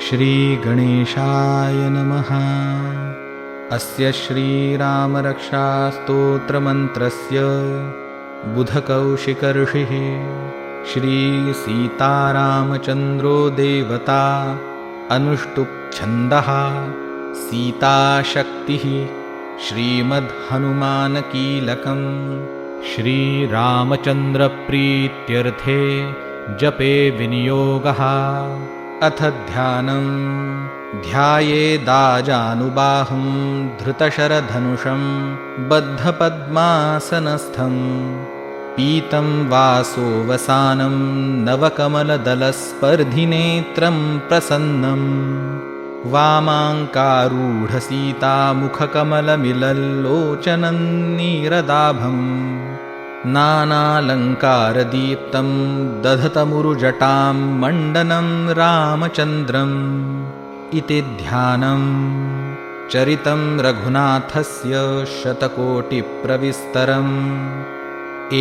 श्रीगणेशाय नमः। अस्य श्रीरामरक्षास्तोत्रमन्त्रस्य बुधकौशिकऋषिः श्रीसीतारामचन्द्रो देवता अनुष्टुप्छन्दः सीताशक्तिः श्रीमद्हनुमानकीलकम् श्रीरामचन्द्रप्रीत्यर्थे जपे विनियोगः। अथ ध्यानं ध्यायेदाजानुबाहुं धृतशरधनुषं बद्धपद्मासनस्थं पीतं वासोवसानं नवकमलदलस्पर्धिनेत्रं प्रसन्नं वामाङ्कारूढसीतामुखकमलमिलल्लोचनं नीरदाभम् नानालङ्कारदीप्तं दधतमुरुजटां मण्डनं रामचन्द्रम् इति ध्यानं चरितं रघुनाथस्य शतकोटिप्रविस्तरम्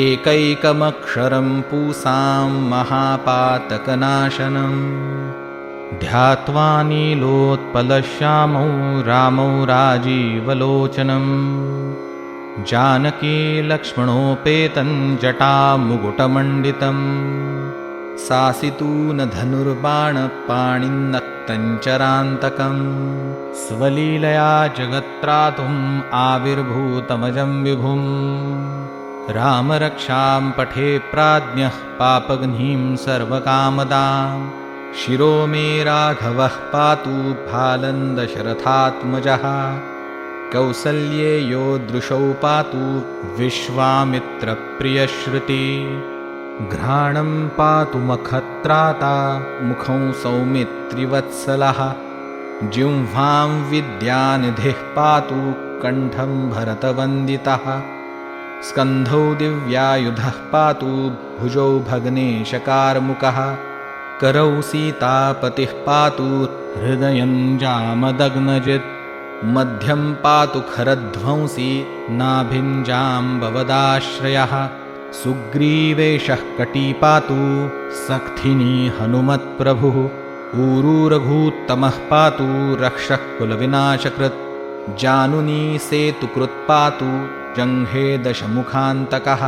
एकैकमक्षरं पूसां महापातकनाशनम् ध्यात्वा नीलोत्पलश्यामौ रामौ राजीवलोचनम् जानकी लक्ष्मणोपेतं जटामुकुटमण्डितं सासितूनधनुर्बाणपाणिन्नक्तञ्चरान्तकं स्वलीलया जगत्त्रातुम् आविर्भूतमजं विभुं रामरक्षां पठे प्राज्ञः पापघ्नीं सर्वकामदां शिरो मे राघवः पातु फालन्दशरथात्मजः कौसल्ये यो दृशौ पातु विश्वामित्रप्रियश्रुति घ्राणं पातु मखत्राता मुखं सौमित्रिवत्सलः जिह्वां विद्यानिधिः पातु कण्ठं भरतवन्दितः स्कन्धौ दिव्यायुधः पातु भुजौ भग्नेशकार्मुकः करौ सीतापतिः पातु हृदयं जामदग्नजित् मध्यं पातु खरध्वंसी नाभिं जाम्बवदाश्रयः सुग्रीवेशः कटी पातु सक्थिनी हनुमत्प्रभुः ऊरूरघूत्तमः पातु रक्षः कुलविनाशकृत् जानुनी सेतुकृत् पातु जङ्घे दशमुखान्तकः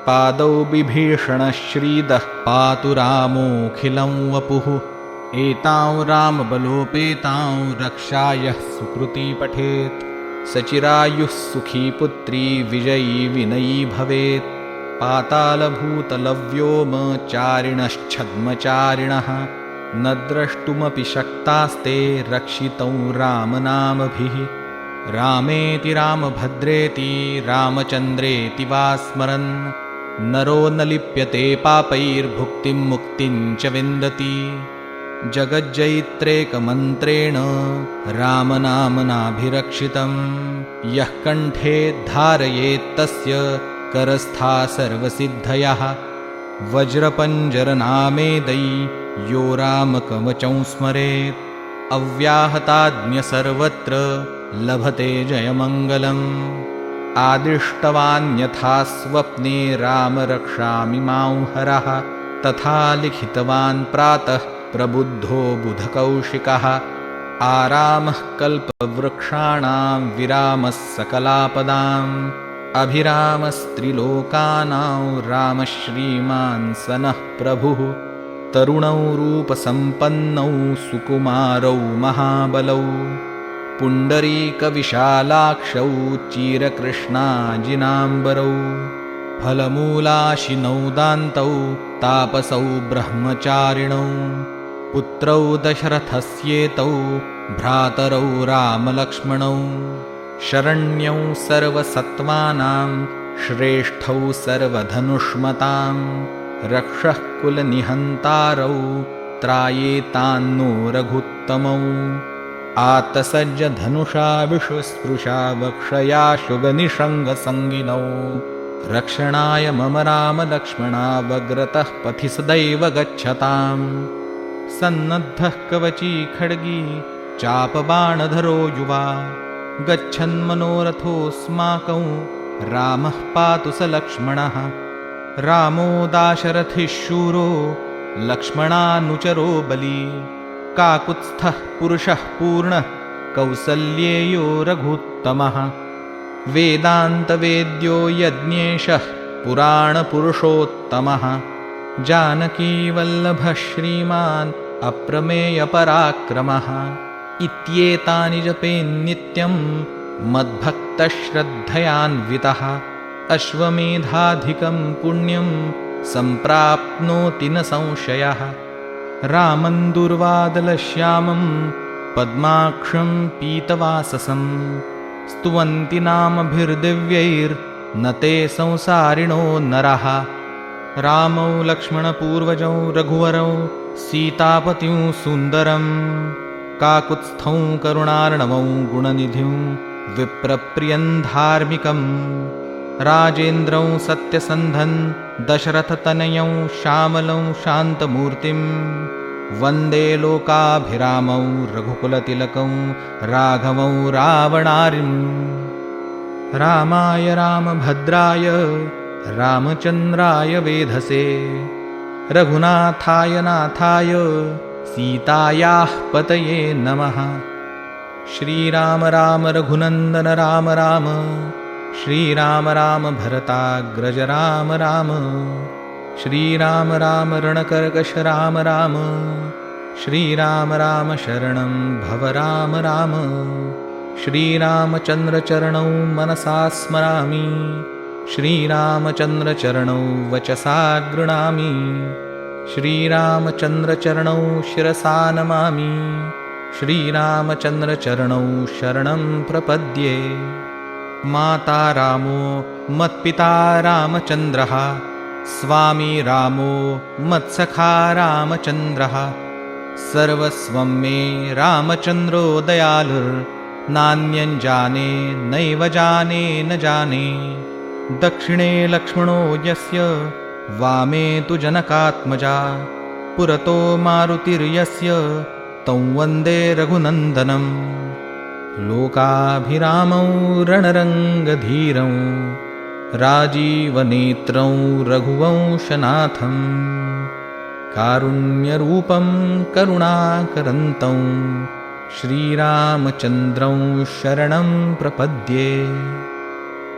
पादौ बिभीषणः श्रीदः पातु रामोऽखिलं वपुः एतां रामबलोपेतां रक्षायः सुकृती पठेत् सचिरायुः सुखी पुत्री विजयी विनयी भवेत् पातालभूतलव्योमचारिणश्छद्मचारिणः न द्रष्टुमपि शक्तास्ते रक्षितौ रामनामभिः रामेति रामभद्रेति रामचन्द्रेति वा स्मरन् नरो न लिप्यते पापैर्भुक्तिं मुक्तिं च विन्दति जगज्जैत्रेकमन्त्रेण रामनामनाभिरक्षितं यः कण्ठे धारयेत्तस्य करस्था सर्वसिद्धयः वज्रपञ्जरनामेदै यो रामकवचं स्मरेत् अव्याहताज्ञ सर्वत्र लभते जयमङ्गलम् आदिष्टवान्यथा स्वप्ने राम रक्षामि मां हरः तथा लिखितवान् प्रातः प्रबुद्धो बुधकौशिकः आरामः कल्पवृक्षाणां विरामः सकलापदाम् अभिरामस्त्रिलोकानां रामः श्रीमान् सनः प्रभुः तरुणौ रूपसम्पन्नौ सुकुमारौ महाबलौ पुण्डरीकविशालाक्षौ चिरकृष्णाजिनाम्बरौ फलमूलाशिनौ दान्तौ तापसौ ब्रह्मचारिणौ पुत्रौ दशरथस्येतौ भ्रातरौ रामलक्ष्मणौ शरण्यौ सर्वसत्त्वानां श्रेष्ठौ सर्वधनुष्मतां रक्षः कुलनिहन्तारौ त्रायेतान्नो रघुत्तमौ आतसज्ज धनुषा विश्वस्पृशा वक्षया शुगनिषङ्गसङ्गिनौ रक्षणाय मम रामलक्ष्मणावग्रतः पथि सदैव गच्छताम्। सन्नद्धः कवची खड्गी चापबाणधरो युवा, गच्छन्मनोरथोऽस्माकं रामः पातु स लक्ष्मणः। रामो दाशरथिः शूरो लक्ष्मणानुचरो बली, काकुत्स्थः पुरुषः पूर्णः कौसल्येयो रघुत्तमः। वेदान्तवेद्यो यज्ञेशः पुराणपुरुषोत्तमः, जानकीवल्लभः श्रीमान् अप्रमेयपराक्रमः। इत्येतानि जपेन्नित्यं मद्भक्तश्रद्धयान्वितः, अश्वमेधाधिकं पुण्यं सम्प्राप्नोति न संशयः। रामं दुर्वादलश्यामं पद्माक्षं पीतवाससं, स्तुवन्ति नामभिर्दिव्यैर्न ते संसारिणो नरः। रामौ लक्ष्मणपूर्वजौ रघुवरौ सीतापतिं सुन्दरं, काकुत्स्थौ करुणार्णवौ गुणनिधिं विप्रप्रियं धार्मिकम्। राजेन्द्रौ सत्यसन्धं दशरथतनयौ श्यामलौ शान्तमूर्तिं, वन्दे लोकाभिरामौ रघुकुलतिलकौ राघवौ रावणारिम्। रामाय रामभद्राय रामचन्द्राय वेधसे, रघुनाथाय नाथाय सीतायाः पतये नमः। श्रीराम राम रघुनन्दन राम राम, श्रीराम राम भरताग्रज राम राम। श्रीराम राम रणकर्कश राम राम, श्रीराम राम शरणं भव राम राम। श्रीरामचन्द्रचरणौ मनसा स्मरामि, श्रीरामचन्द्रचरणौ वचसा गृह्णामि। श्रीरामचन्द्रचरणौ शिरसा नमामि, श्रीरामचन्द्रचरणौ शरणं प्रपद्ये। माता रामो मत्पिता रामचन्द्रः, स्वामी रामो मत्सखा रामचन्द्रः। सर्वस्वं मे रामचन्द्रो दयालुर्नान्यं जाने नैव जाने न जाने। दक्षिणे लक्ष्मणो यस्य वामे तु जनकात्मजा, पुरतो मारुतिर्यस्य तं वन्दे रघुनन्दनं। लोकाभिरामौ रणरङ्गधीरं, राजीवनेत्रं रघुवंशनाथं। कारुण्यरूपं करुणाकरन्तं, श्रीरामचन्द्रं शरणं प्रपद्ये।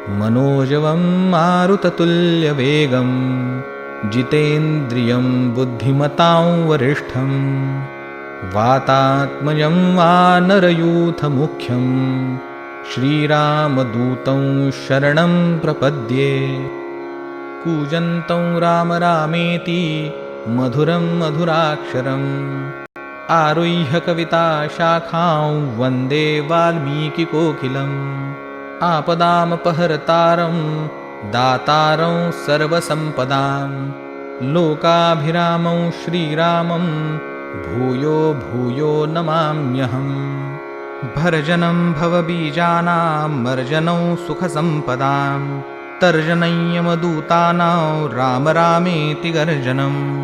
मनोजवं मारुततुल्यवेगं, जितेन्द्रियं बुद्धिमतां वरिष्ठं। वातात्मजं वानरयूथमुख्यं, श्रीरामदूतं शरणं प्रपद्ये। कूजन्तं राम रामेति मधुरं मधुराक्षरम्, आरुह्य कविताशाखां वन्दे वाल्मीकिकोकिलम्। आपदामपहर्तारं दातारं सर्वसम्पदां, लोकाभिरामं श्रीरामं भूयो भूयो नमाम्यहम्। भर्जनं भवबीजानां मर्जनं सुखसम्पदां, तर्जनं यमदूतानां राम रामेति गर्जनं।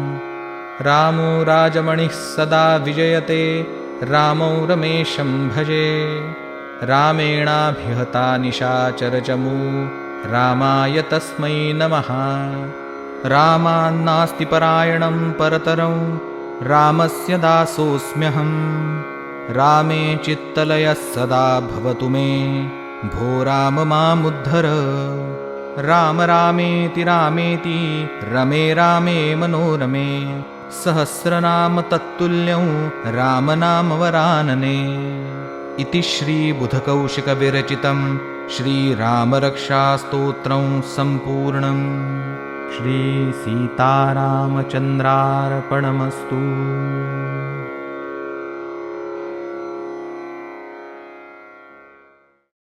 रामो राजमणिः सदा विजयते, रामौ रमेशं भजे। रामेणाभिहता निशाचरचमू, रामाय तस्मै नमः। रामान्नास्ति परायणं परतरं, रामस्य दासोऽस्म्यहम्। रामे चित्तलयः सदा भवतु मे, भो राम मामुद्धर। राम रामेति रामेति रमे रामे मनोरमे, सहस्रनाम तत्तुल्यं रामनामवरानने। इति श्रीबुधकौशिकविरचितं श्रीरामरक्षास्तोत्रं सम्पूर्णम्। श्रीसीतारामचन्द्रार्पणमस्तु।